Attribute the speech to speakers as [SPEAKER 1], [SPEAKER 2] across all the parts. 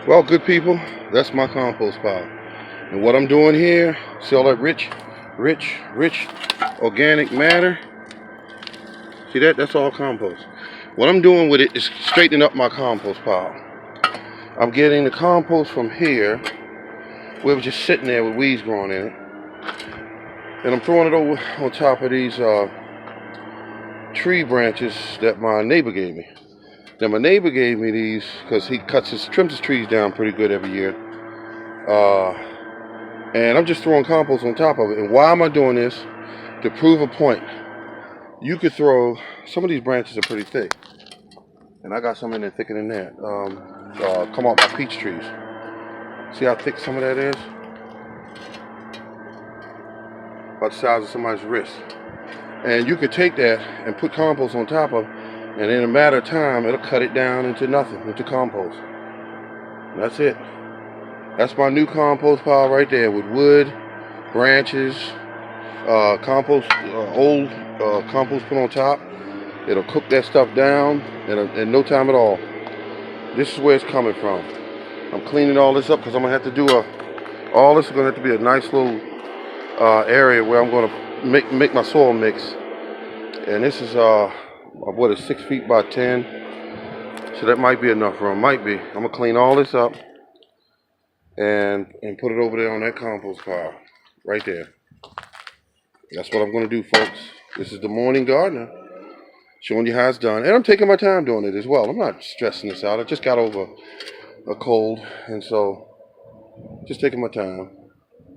[SPEAKER 1] Well, good people, that's my compost pile. And what I'm doing here, see all that rich organic matter? See that? That's all compost. What I'm doing with it is straightening up my compost pile. I'm getting the compost from here, where it was just sitting there with weeds growing in it. And I'm throwing it over on top of these tree branches that my neighbor gave me. Now my neighbor gave me these because he trims his trees down pretty good every year. And I'm just throwing compost on top of it. And why am I doing this? To prove a point. You could throw, some of these branches are pretty thick. And I got some in there thicker than that. Come off my peach trees. See how thick some of that is? About the size of somebody's wrist. And you could take that and put compost on top of it, and in a matter of time, it'll cut it down into nothing, into compost. And that's it. That's my new compost pile right there with wood, branches, compost, old compost put on top. It'll cook that stuff down in no time at all. This is where it's coming from. I'm cleaning all this up because I'm going to have to do all this is going to have to be a nice little area where I'm going to make my soil mix. And this is, what is 6 feet by 10. So that might be enough room, might be. I'm going to clean all this up and put it over there on that compost pile, right there. That's what I'm going to do, folks. This is the morning gardener, showing you how it's done. And I'm taking my time doing it as well. I'm not stressing this out. I just got over a cold, and so just taking my time.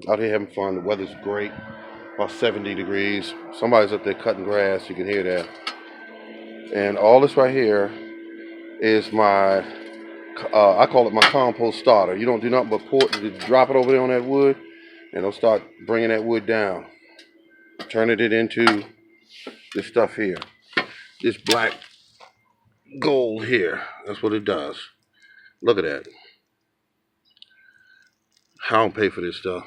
[SPEAKER 1] Out here having fun. The weather's great. About 70 degrees. Somebody's up there cutting grass. You can hear that. And all this right here is my, I call it my compost starter. You don't do nothing but drop it over there on that wood, and it'll start bringing that wood down. Turning it into this stuff here. This black gold here. That's what it does. Look at that. I don't pay for this stuff.